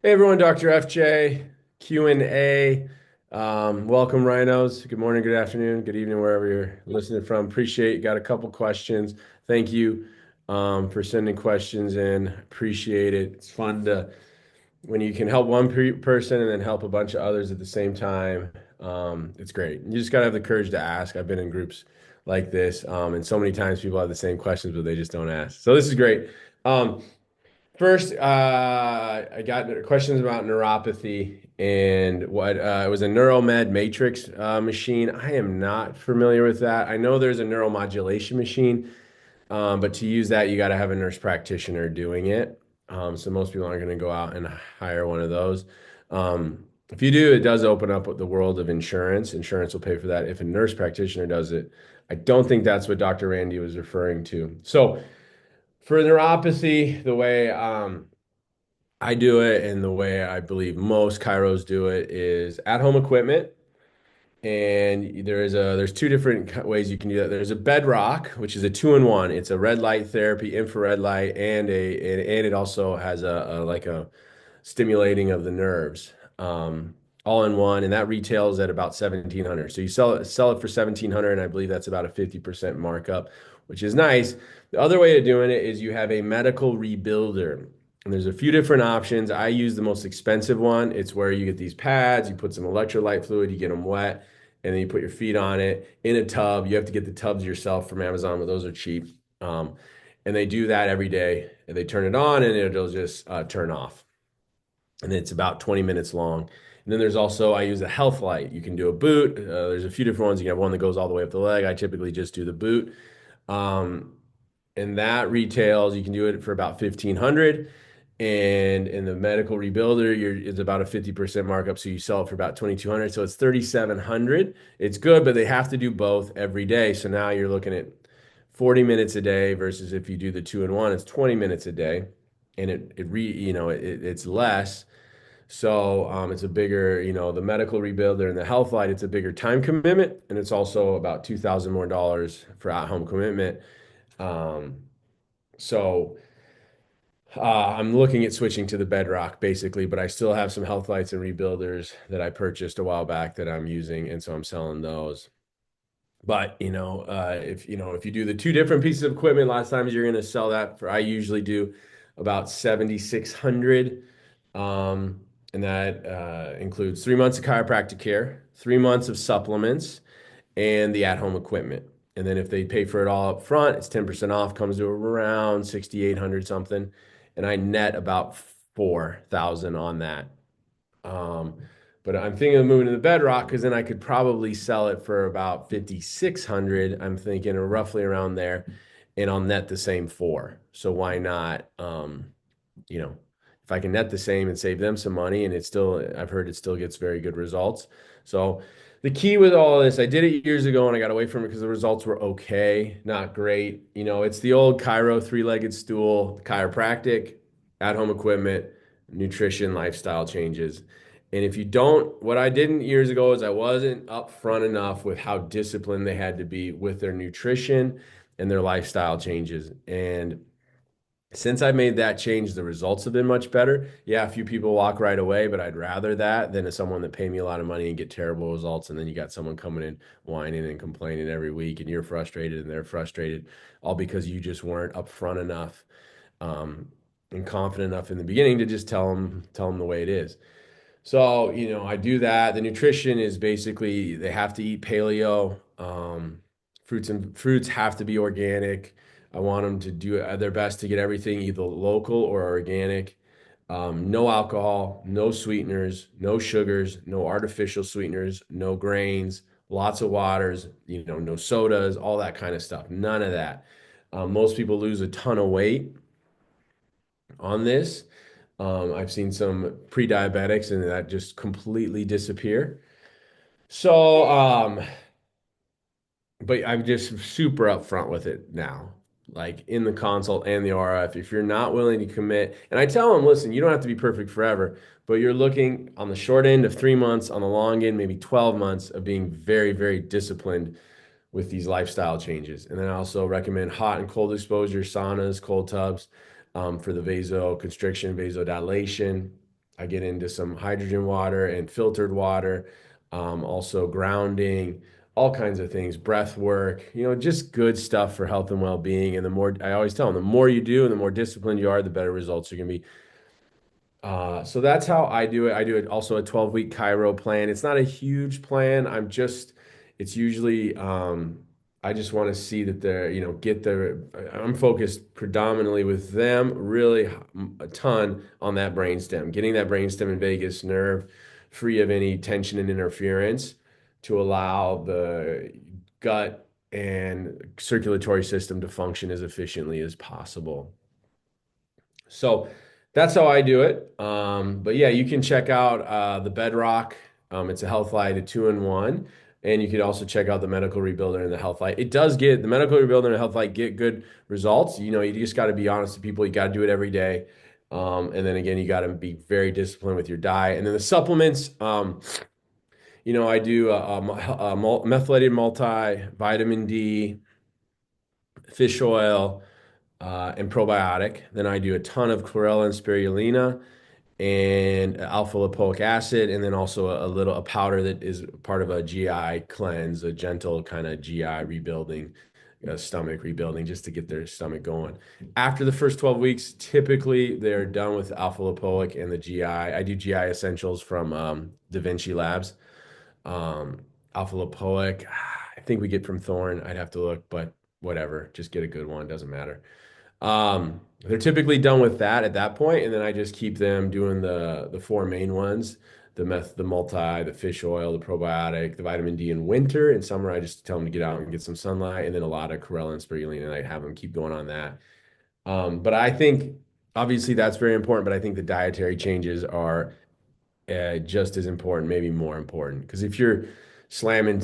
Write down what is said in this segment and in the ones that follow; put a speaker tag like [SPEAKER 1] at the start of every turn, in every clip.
[SPEAKER 1] Hey everyone, Dr. FJ, Q&A. Welcome, Rhinos. Good morning, good afternoon, good evening, wherever you're listening from. Appreciate you. Got a couple questions. Thank you for sending questions in. Appreciate it. It's fun to when you can help one person and then help a bunch of others at the same time. It's great. You just gotta have the courage to ask. I've been in groups like this, and so many times people have the same questions, but they just don't ask. So this is great. Um, First, I got questions about neuropathy and what it was a Neuromed Matrix machine. I am not familiar with that. I know there's a neuromodulation machine, but to use that, you got to have a nurse practitioner doing it. So most people aren't going to go out and hire one of those. If you do, it does open up the world of insurance. Insurance will pay for that. If a nurse practitioner does it, I don't think that's what Dr. Randy was referring to. So for neuropathy, the way I do it and the way I believe most chiros do it is at home equipment. And there's two different ways you can do that. There's a bedrock, which is a two-in-one. It's a red light therapy, infrared light, and it also has a like a stimulating of the nerves. All in one, and that retails at about 1,700. So you sell it for 1,700, and I believe that's about a 50% markup, which is nice. The other way of doing it is you have a medical rebuilder. And there's a few different options. I use the most expensive one. It's where you get these pads, you put some electrolyte fluid, you get them wet, and then you put your feet on it in a tub. You have to get the tubs yourself from Amazon, but those are cheap. And they do that every day. And they turn it on and it'll just turn off. And it's about 20 minutes long. And then there's also, I use a health light. You can do a boot. There's a few different ones. You can have one that goes all the way up the leg. I typically just do the boot. Um, and that retails, you can do it for about 1,500. And in the medical rebuilder, it's about a 50% markup. So you sell it for about 2,200. So it's 3,700. It's good, but they have to do both every day. So now you're looking at 40 minutes a day versus if you do the two-in-one, it's 20 minutes a day. And it's less. So it's a bigger, the medical rebuilder and the health light, it's a bigger time commitment. And it's also about 2,000 more dollars for at-home commitment. Um, so I'm looking at switching to the Bedrock basically, but I still have some health lights and rebuilders that I purchased a while back that I'm using, and so I'm selling those. But if you do the two different pieces of equipment, a lot of times you're going to sell that for. I usually do about 7,600, and that includes 3 months of chiropractic care, 3 months of supplements, and the at-home equipment. And then if they pay for it all up front, it's 10% off, comes to around 6,800 something. And I net about 4,000 on that. Um, but I'm thinking of moving to the Bedrock because then I could probably sell it for about 5,600. I'm thinking roughly around there, and I'll net the same four. So why not? You know, if I can net the same and save them some money, and I've heard it still gets very good results. So the key with all of this, I did it years ago and I got away from it because the results were okay, not great. It's the old Chiro three-legged stool, chiropractic, at-home equipment, nutrition, lifestyle changes. And if you don't, what I didn't years ago is I wasn't upfront enough with how disciplined they had to be with their nutrition and their lifestyle changes. And since I made that change, the results have been much better. Yeah, a few people walk right away, but I'd rather that than someone that pay me a lot of money and get terrible results. And then you got someone coming in whining and complaining every week, and you're frustrated and they're frustrated, all because you just weren't upfront enough um, and confident enough in the beginning to just tell them the way it is. So, I do that. The nutrition is basically they have to eat paleo. Fruits have to be organic. I want them to do their best to get everything either local or organic. No alcohol, no sweeteners, no sugars, no artificial sweeteners, no grains, lots of waters, no sodas, all that kind of stuff. None of that. Most people lose a ton of weight on this. I've seen some pre-diabetics and that just completely disappear. So, but I'm just super upfront with it now, like in the consult and the RF. If you're not willing to commit, and I tell them, listen, you don't have to be perfect forever, but you're looking on the short end of 3 months, on the long end, maybe 12 months of being very, very disciplined with these lifestyle changes. And then I also recommend hot and cold exposure, saunas, cold tubs for the vasoconstriction, vasodilation. I get into some hydrogen water and filtered water, also grounding, all kinds of things, breath work, just good stuff for health and well-being. And the more, I always tell them, the more you do and the more disciplined you are, the better results you're going to be. So that's how I do it. I do it also a 12-week Chiro plan. It's not a huge plan. It's usually, I just want to see that they're, I'm focused predominantly with them, really a ton on that brainstem, getting that brainstem and vagus nerve free of any tension and interference to allow the gut and circulatory system to function as efficiently as possible. So that's how I do it. But yeah, you can check out the Bedrock. It's a Health Light, a two-in-one. And you could also check out the Medical Rebuilder and the Health Light. It does get the Medical Rebuilder and the Health Light get good results. You just got to be honest with people. You got to do it every day. And then again, you got to be very disciplined with your diet. And then the supplements, I do methylated multi, vitamin D, fish oil, and probiotic. Then I do a ton of chlorella and spirulina and alpha lipoic acid, and then also a powder that is part of a GI cleanse, a gentle kind of GI rebuilding, stomach rebuilding, just to get their stomach going. After the first 12 weeks, typically they're done with alpha lipoic and the GI. I do GI essentials from Da Vinci Labs. Alpha lipoic, I think we get from Thorne. I'd have to look, but whatever, just get a good one, doesn't matter. They're typically done with that at that point, and then I just keep them doing the four main ones, the multi, the fish oil, the probiotic, the vitamin D in winter. In summer, I just tell them to get out and get some sunlight, and then a lot of chlorella and spirulina, and I have them keep going on that. But I think obviously that's very important, but I think the dietary changes are just as important, maybe more important. Because if you're slamming,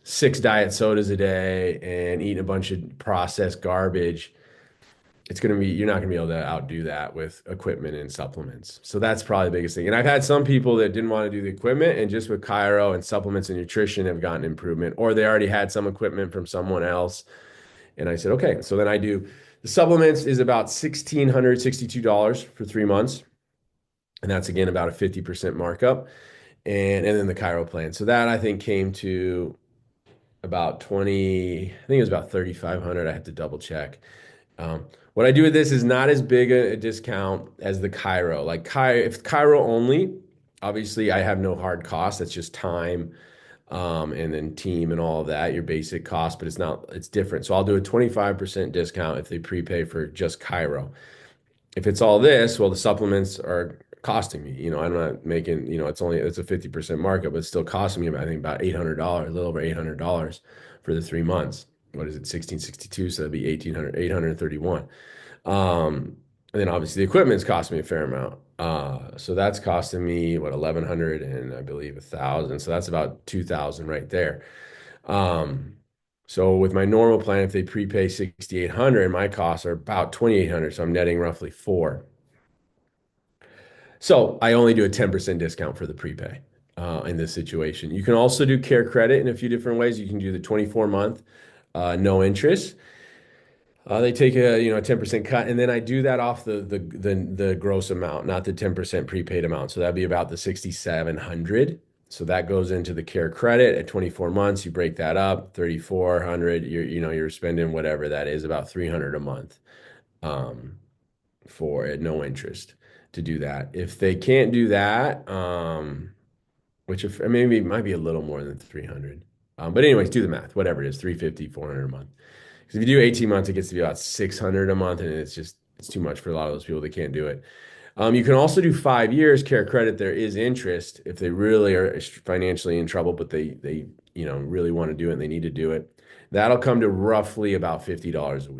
[SPEAKER 1] six diet sodas a day and eating a bunch of processed garbage, you're not gonna be able to outdo that with equipment and supplements. So that's probably the biggest thing. And I've had some people that didn't want to do the equipment and just with Chiro and supplements and nutrition have gotten improvement, or they already had some equipment from someone else. And I said, okay. So then I do the supplements is about $1,662 for 3 months. And that's again about a 50% markup. And then the Chiro plan. So that I think came to about 20, I think it was about 3,500. I have to double check. What I do with this is not as big a discount as the Chiro. Like if Chiro only, obviously I have no hard cost. That's just time, and then team and all of that, your basic cost, but it's different. So I'll do a 25% discount if they prepay for just Chiro. If it's all this, well, the supplements are costing me. I'm not making, it's a 50% markup, but it's still costing me I think about $800, a little over $800 for the 3 months. What is it, 1662? So that'd be 1800, 831. And then obviously the equipment's costing me a fair amount. So that's costing me what, 1,100 and I believe 1,000. So that's about 2,000 right there. So with my normal plan, if they prepay 6,800, my costs are about 2,800. So I'm netting roughly four. So I only do a 10% discount for the prepay in this situation. You can also do care credit in a few different ways. You can do the 24-month, no interest. They take a 10% cut, and then I do that off the gross amount, not the 10% prepaid amount. So that'd be about the 6,700. So that goes into the care credit at 24 months. You break that up, 3,400. You're spending whatever that is, about 300 a month, for at no interest to do that. If they can't do that, which if maybe it might be a little more than 300. But anyways, do the math, whatever it is, 350, 400 a month. Because if you do 18 months, it gets to be about 600 a month, and it's too much for a lot of those people that can't do it. You can also do 5 years care credit. There is interest if they really are financially in trouble, but they really want to do it and they need to do it. That'll come to roughly about $50 a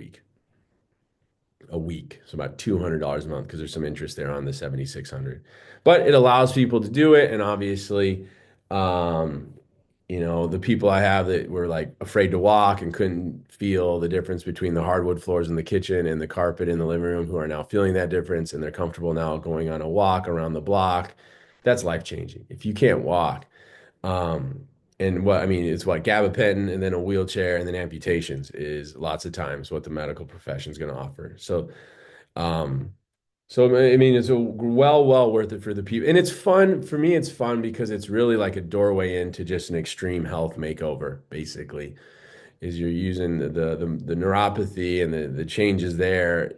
[SPEAKER 1] week. So about $200 a month because there's some interest there on the 7,600. But it allows people to do it. And obviously, the people I have that were like afraid to walk and couldn't feel the difference between the hardwood floors in the kitchen and the carpet in the living room, who are now feeling that difference and they're comfortable now going on a walk around the block. That's life changing. If you can't walk, and it's what gabapentin and then a wheelchair and then amputations is lots of times what the medical profession is going to offer. So So I mean, it's a well worth it for the people, and it's fun for me. It's fun because it's really like a doorway into just an extreme health makeover. Basically, is you're using the neuropathy and the changes there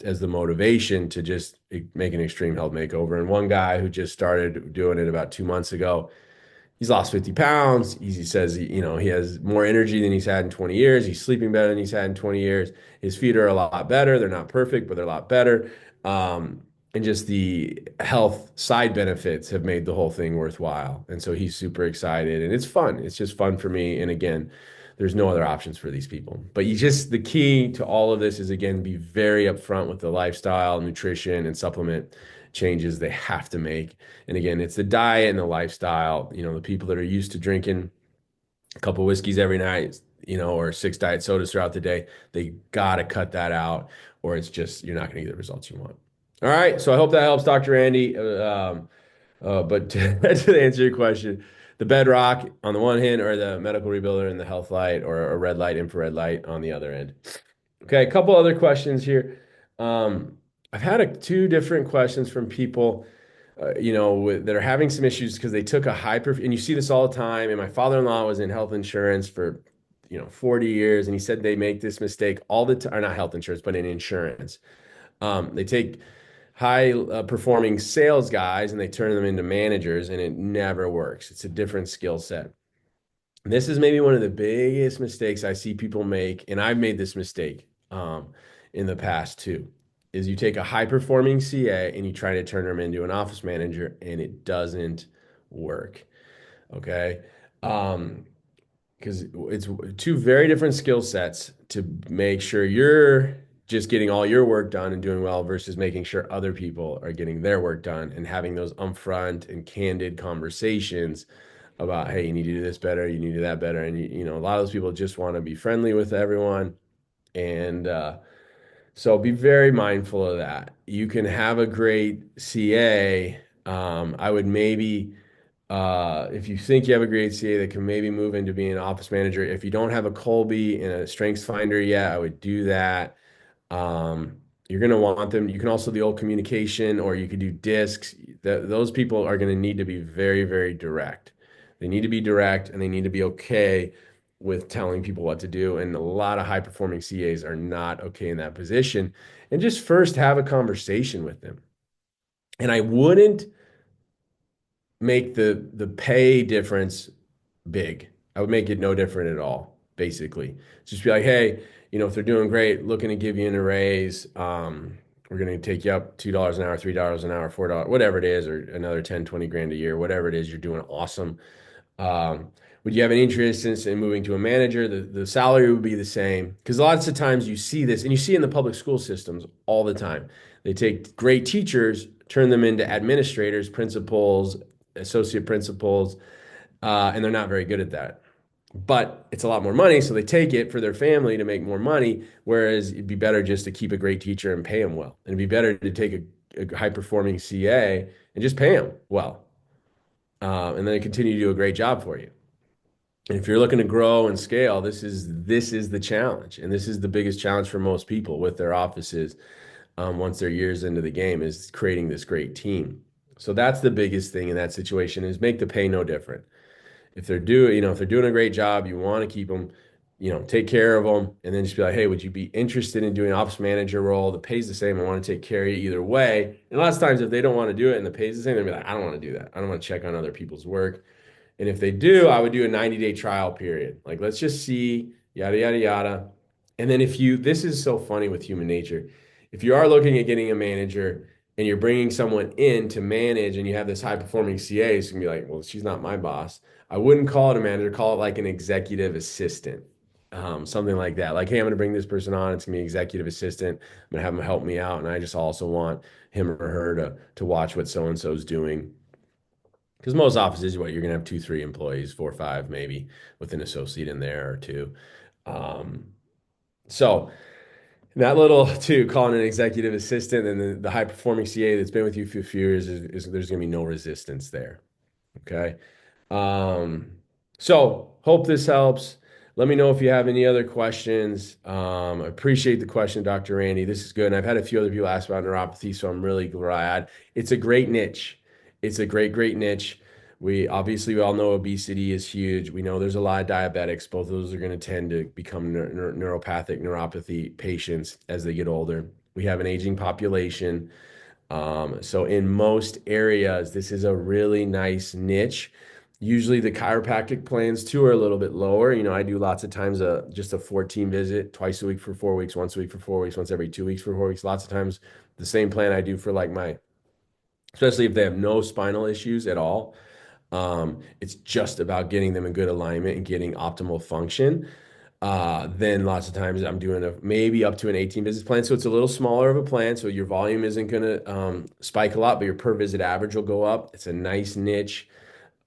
[SPEAKER 1] as the motivation to just make an extreme health makeover. And one guy who just started doing it about 2 months ago, he's lost 50 pounds. He says, he has more energy than he's had in 20 years. He's sleeping better than he's had in 20 years. His feet are a lot better. They're not perfect, but they're a lot better. Um, and just the health side benefits have made the whole thing worthwhile. And so he's super excited and it's fun. It's just fun for me. And again, there's no other options for these people. But the key to all of this is again, be very upfront with the lifestyle, nutrition, and supplement changes they have to make. And again, it's the diet and the lifestyle. The people that are used to drinking a couple whiskeys every night, or six diet sodas throughout the day, they got to cut that out, or it's just you're not going to get the results you want. All right. So I hope that helps, Dr. Andy. But to answer your question, the bedrock on the one hand, or the medical rebuilder and the health light, or a red light, infrared light on the other end. Okay, a couple other questions here. I've had two different questions from people, that are having some issues because they took a and you see this all the time. And my father-in-law was in health insurance for, 40 years, and he said they make this mistake all the time, or not health insurance, but in insurance. They take high performing sales guys and they turn them into managers, and it never works. It's a different skill set. This is maybe one of the biggest mistakes I see people make, and I've made this mistake in the past too, is you take a high performing CA and you try to turn them into an office manager, and it doesn't work. Okay. Because it's two very different skill sets to make sure you're just getting all your work done and doing well versus making sure other people are getting their work done and having those upfront and candid conversations about, hey, you need to do this better, you need to do that better. And a lot of those people just want to be friendly with everyone. And so be very mindful of that. You can have a great CA. I would maybe, if you think you have a great CA that can maybe move into being an office manager, if you don't have a Colby and a Strengths Finder yet, I would do that. You're going to want them. You can also the old communication, or you could do discs. Those people are going to need to be very, very direct. They need to be direct, and they need to be okay with telling people what to do. And a lot of high performing CAs are not okay in that position. And just first have a conversation with them. And I wouldn't make the pay difference big. I would make it no different at all, basically. Just be like, hey, if they're doing great, looking to give you a raise, we're going to take you up $2 an hour, $3 an hour, $4, whatever it is, or another 10, 20 grand a year, whatever it is, you're doing awesome. Would you have an interest in moving to a manager? The salary would be the same. Because lots of times you see this, and you see in the public school systems all the time. They take great teachers, turn them into administrators, principals, associate principals, and they're not very good at that. But it's a lot more money, so they take it for their family to make more money. Whereas it'd be better just to keep a great teacher and pay them well. And it'd be better to take a high-performing CA and just pay them well, and then continue to do a great job for you. And if you're looking to grow and scale, this is the challenge, and this is the biggest challenge for most people with their offices. Once they're years into the game, is creating this great team. So that's the biggest thing in that situation, is make the pay no different. If they're doing a great job, you want to keep them, take care of them, and then just be like, hey, would you be interested in doing an office manager role? The pay's the same. I want to take care of you either way. And lots of times, if they don't want to do it and the pay's the same, they'll be like, I don't want to do that. I don't want to check on other people's work. And if they do, I would do a 90-day trial period. Like, let's just see, yada, yada, yada. And then this is so funny with human nature. If you are looking at getting a manager and you're bringing someone in to manage, and you have this high performing CA, so you can be like, well, she's not my boss. I wouldn't call it a manager, call it like an executive assistant, something like that. Like, hey, I'm going to bring this person on. It's going to be executive assistant. I'm going to have them help me out. And I just also want him or her to watch what so-and-so is doing. Because most offices, you're going to have 2, 3 employees, 4, 5, maybe with an associate in there or two. So that little too, calling an executive assistant, and the high performing CA that's been with you for a few years is there's going to be no resistance there. Okay. So hope this helps. Let me know if you have any other questions. I appreciate the question, Dr. Randy. This is good. And I've had a few other people ask about neuropathy, so I'm really glad. It's a great niche. It's a great, great niche. We all know obesity is huge. We know there's a lot of diabetics. Both of those are going to tend to become neuropathic neuropathy patients as they get older. We have an aging population. So in most areas, this is a really nice niche. Usually the chiropractic plans too are a little bit lower. I do lots of times just a 14 visit twice a week for 4 weeks, once a week for 4 weeks, once every 2 weeks for 4 weeks. Lots of times the same plan I do for like especially if they have no spinal issues at all. It's just about getting them in good alignment and getting optimal function. Then lots of times I'm doing maybe up to an 18 visit plan. So it's a little smaller of a plan. So your volume isn't going to spike a lot, but your per visit average will go up. It's a nice niche.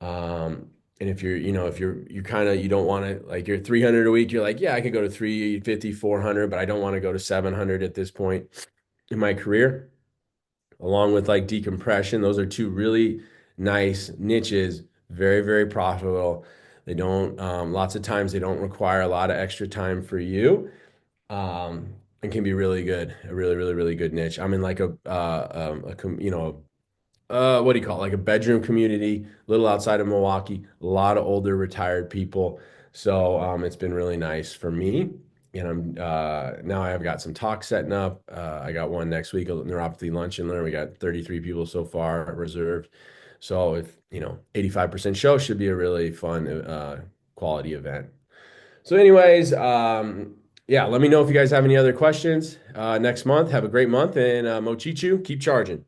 [SPEAKER 1] And if you're kind of, you don't want to, like, you're 300 a week, you're like, yeah, I could go to 350, 400, but I don't want to go to 700 at this point in my career, along with like decompression. Those are two really nice niches, very, very profitable. They don't, lots of times they don't require a lot of extra time for you, and can be really good, a really, really, really good niche. I'm in like what do you call it? Like a bedroom community, a little outside of Milwaukee, a lot of older retired people. So it's been really nice for me. And now I've got some talks setting up. I got one next week, a neuropathy lunch and learn. We got 33 people so far reserved. So if 85% show, should be a really fun quality event. So, anyways, yeah, let me know if you guys have any other questions next month. Have a great month, and Mochichu, keep charging.